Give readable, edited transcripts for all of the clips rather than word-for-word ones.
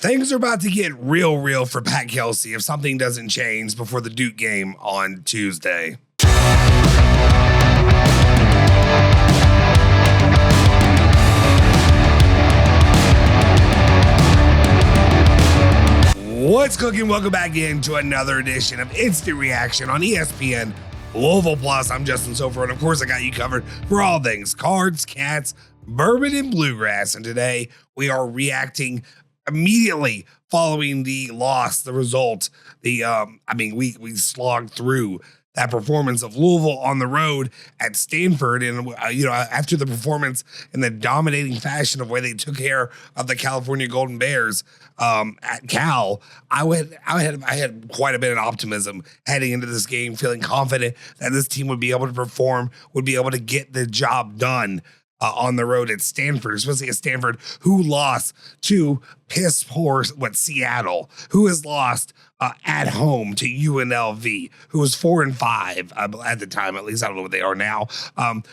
Things are about to get real for Pat Kelsey if something doesn't change before the Duke game on Tuesday. What's cooking? Welcome back into another edition of Instant Reaction on ESPN Louisville Plus. I'm Justin Soforo, and of course I got you covered for all things Cards, Cats, Bourbon, and Bluegrass. And today we are reacting immediately following the loss, the result. We slogged through that performance of Louisville on the road at Stanford. And, after the performance in the dominating fashion of where they took care of the California Golden Bears at Cal, I had quite a bit of optimism heading into this game, feeling confident that this team would be able to perform, would be able to get the job done on the road at Stanford, especially at Stanford, who lost to piss poor Seattle, who has lost at home to UNLV, who was 4-5 at the time, at least I don't know what they are now,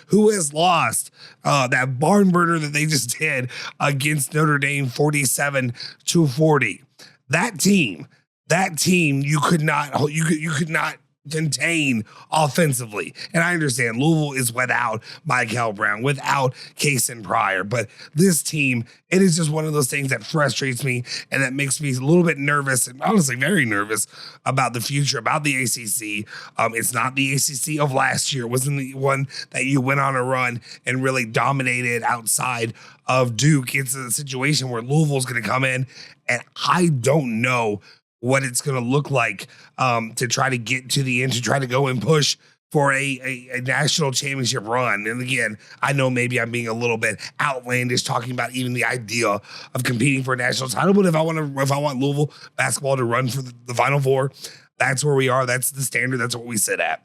who has lost that barn burner that they just did against Notre Dame 47-40. That team you could not contain offensively. And I understand Louisville is without Mikel Brown, without Case Pryor, but this team, it is just one of those things that frustrates me and that makes me a little bit nervous, and honestly very nervous about the future, about the ACC. It's not the ACC of last year. It wasn't the one that you went on a run and really dominated outside of Duke. It's a situation where Louisville's going to come in, and I don't know what it's going to look like to try to get to the end, to try to go and push for a national championship run. And again, I know maybe I'm being a little bit outlandish talking about even the idea of competing for a national title, but if I want Louisville basketball to run for the Final Four, that's where we are. That's the standard. That's what we sit at.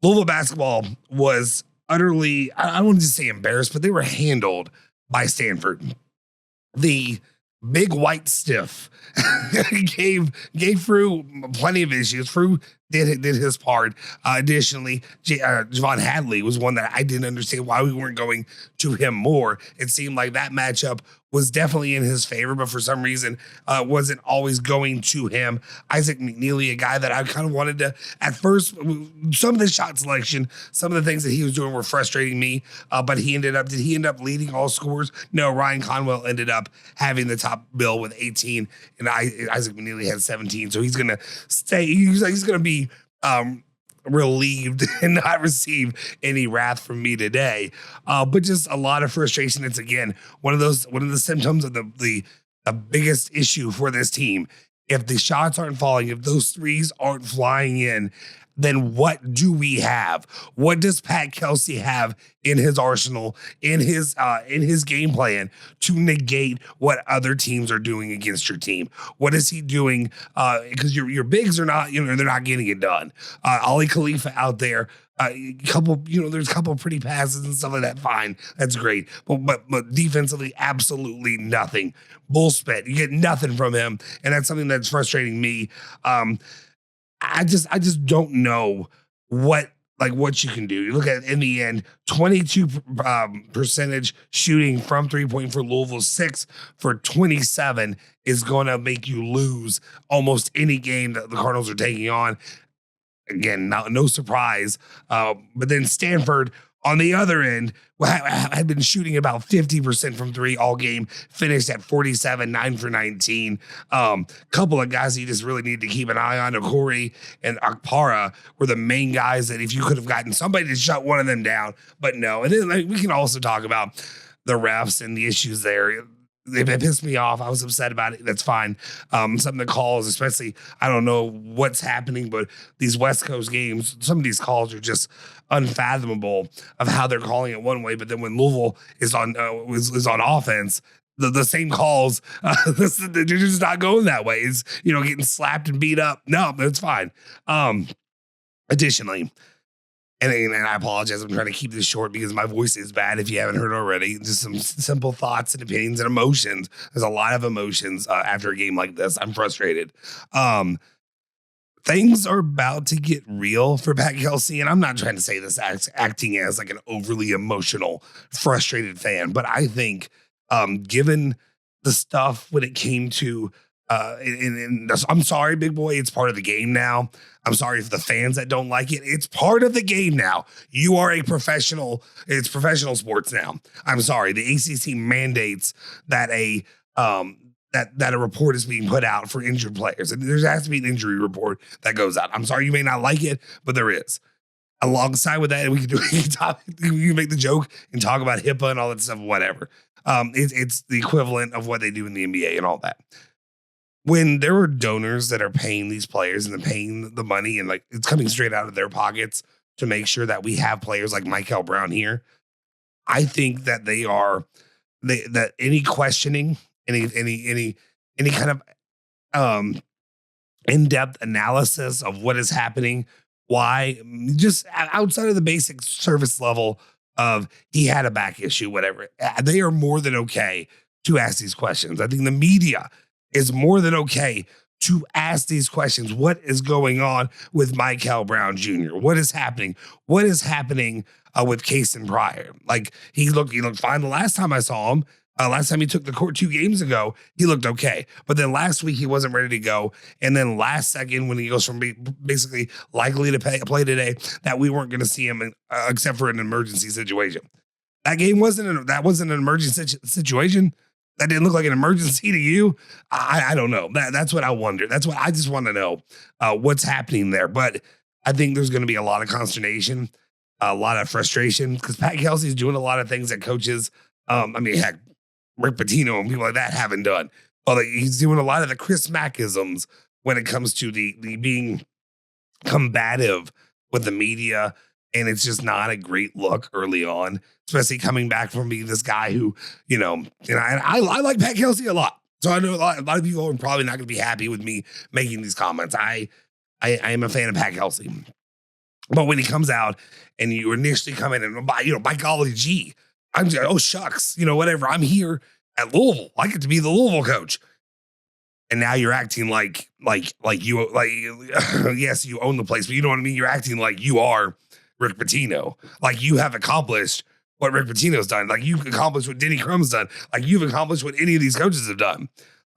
Louisville basketball was utterly, I don't want to say embarrassed, but they were handled by Stanford. The big white stiff gave Frew plenty of issues. Frew did his part. Additionally, Javon Hadley was one that I didn't understand why we weren't going to him more. It seemed like that matchup was definitely in his favor, but for some reason wasn't always going to him. Isaac McNeely, a guy that I kind of wanted to, at first, some of the shot selection, some of the things that he was doing were frustrating me, but did he end up leading all scores? No, Ryan Conwell ended up having the top bill with 18, and Isaac McNeely had 17, so he's going to stay, he's going to be relieved and not receive any wrath from me today, but just a lot of frustration. It's again one of the symptoms of the biggest issue for this team. If the shots aren't falling, if those threes aren't flying in, then what do we have? What does Pat Kelsey have in his arsenal, in his game plan to negate what other teams are doing against your team? What is he doing? Because your bigs are not, they're not getting it done. Ali Khalifa out there, there's a couple of pretty passes and stuff like that. Fine, that's great. But defensively, absolutely nothing. Bull spit. You get nothing from him, and that's something that's frustrating me. I just don't know what you can do. You look at it in the end, 22 percentage shooting from 3-point for Louisville, 6 for 27 is going to make you lose almost any game that the Cardinals are taking on. Again, no surprise. But then Stanford on the other end had been shooting about 50% from three all game, finished at 47, 9 for 19. Couple of guys you just really need to keep an eye on. Okori and Akpara were the main guys that if you could have gotten somebody to shut one of them down, but no. And then we can also talk about the refs and the issues there. They pissed me off. I was upset about it. That's fine. Some of the calls, especially, I don't know what's happening, but these West Coast games, some of these calls are just unfathomable of how they're calling it one way. But then when Louisville is on offense, the same calls, they're just not going that way. It's, getting slapped and beat up. No, it's fine. Additionally, and I apologize, I'm trying to keep this short because my voice is bad if you haven't heard already. Just some simple thoughts and opinions and emotions. There's a lot of emotions after a game like this. I'm frustrated. Things are about to get real for Pat Kelsey, and I'm not trying to say this acting as like an overly emotional, frustrated fan, but I think given the stuff when it came to I'm sorry, big boy. It's part of the game now. I'm sorry for the fans that don't like it. It's part of the game now. You are a professional. It's professional sports now. I'm sorry. The ACC mandates that that a report is being put out for injured players. And there has to be an injury report that goes out. I'm sorry you may not like it, but there is. Alongside with that, we can make the joke and talk about HIPAA and all that stuff, whatever. It's the equivalent of what they do in the NBA and all that. When there are donors that are paying these players and they're paying the money and like it's coming straight out of their pockets to make sure that we have players like Mikel Brown here, I think that that any questioning, any kind of in-depth analysis of what is happening, why, just outside of the basic service level of he had a back issue, whatever, they are more than okay to ask these questions. I think the media is more than okay to ask these questions. What is going on with Mikel Brown Jr.? What is happening? What is happening with Kaysen Pryor? Like he looked fine the last time I saw him. Last time he took the court 2 games ago, he looked okay. But then last week, he wasn't ready to go. And then last second, when he goes from basically likely to play today, that we weren't going to see him except for an emergency situation. That game wasn't an emergency situation. That didn't look like an emergency to you. I don't know. That's what I wonder. That's what I just want to know what's happening there. But I think there's going to be a lot of consternation, a lot of frustration because Pat Kelsey is doing a lot of things that coaches, heck, Rick Pitino and people like that haven't done. Well, he's doing a lot of the Chris Mack-isms when it comes to the being combative with the media. And it's just not a great look early on, especially coming back from being this guy who, I like Pat Kelsey a lot. So I know a lot of people are probably not going to be happy with me making these comments. I am a fan of Pat Kelsey. But when he comes out and you initially come in and, by golly gee, I'm just, oh, shucks, whatever. I'm here at Louisville. I get to be the Louisville coach. And now you're acting like you, yes, you own the place, but you know what I mean? You're acting like you are Rick Pitino. Like you have accomplished what Rick Pitino's done. Like you've accomplished what Denny Crum's done. Like you've accomplished what any of these coaches have done.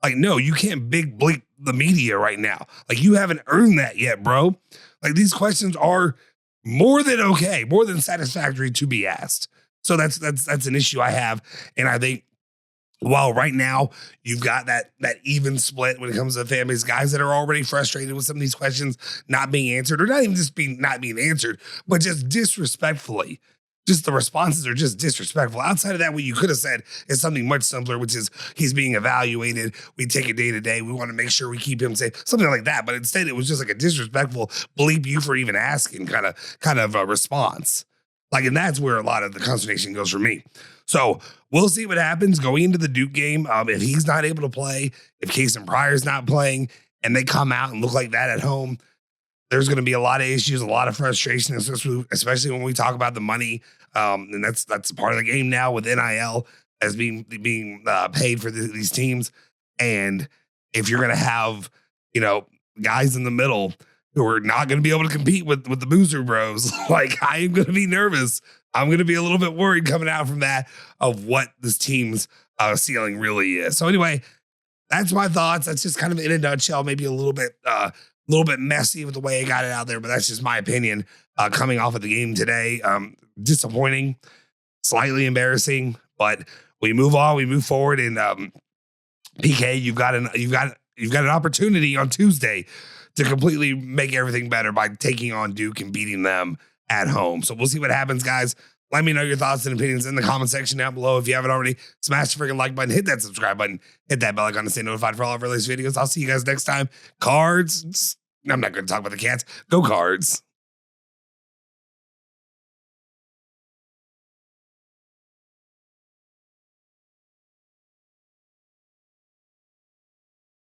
Like, no, you can't big bleep the media right now. Like you haven't earned that yet, bro. Like these questions are more than okay, more than satisfactory to be asked. So that's an issue I have. And I think while right now you've got that even split when it comes to the fan base, guys that are already frustrated with some of these questions not being answered, or not even just not being answered, but just disrespectfully. Just the responses are just disrespectful. Outside of that, what you could have said is something much simpler, which is he's being evaluated. We take it day to day. We want to make sure we keep him safe, something like that. But instead, it was just like a disrespectful bleep you for even asking kind of a response. Like, and that's where a lot of the consternation goes for me. So we'll see what happens going into the Duke game. If he's not able to play, if Kaysen Pryor's not playing, and they come out and look like that at home, there's going to be a lot of issues, a lot of frustration, especially when we talk about the money. And that's part of the game now with NIL as being paid for these teams. And if you're going to have, guys in the middle who are not going to be able to compete with the Boozer Bros, like I am going to be nervous. I'm going to be a little bit worried coming out from that of what this team's ceiling really is. So anyway, that's my thoughts. That's just kind of in a nutshell, maybe a little bit messy with the way I got it out there, but that's just my opinion coming off of the game today. Disappointing, slightly embarrassing, but we move on, we move forward. And PK, you've got an opportunity on Tuesday to completely make everything better by taking on Duke and beating them at home. So we'll see what happens, guys. Let me know your thoughts and opinions in the comment section down below. If you haven't already, smash the freaking like button, hit that subscribe button, hit that bell icon to stay notified for all of our latest videos. I'll see you guys next time. Cards. I'm not going to talk about the Cats. Go Cards.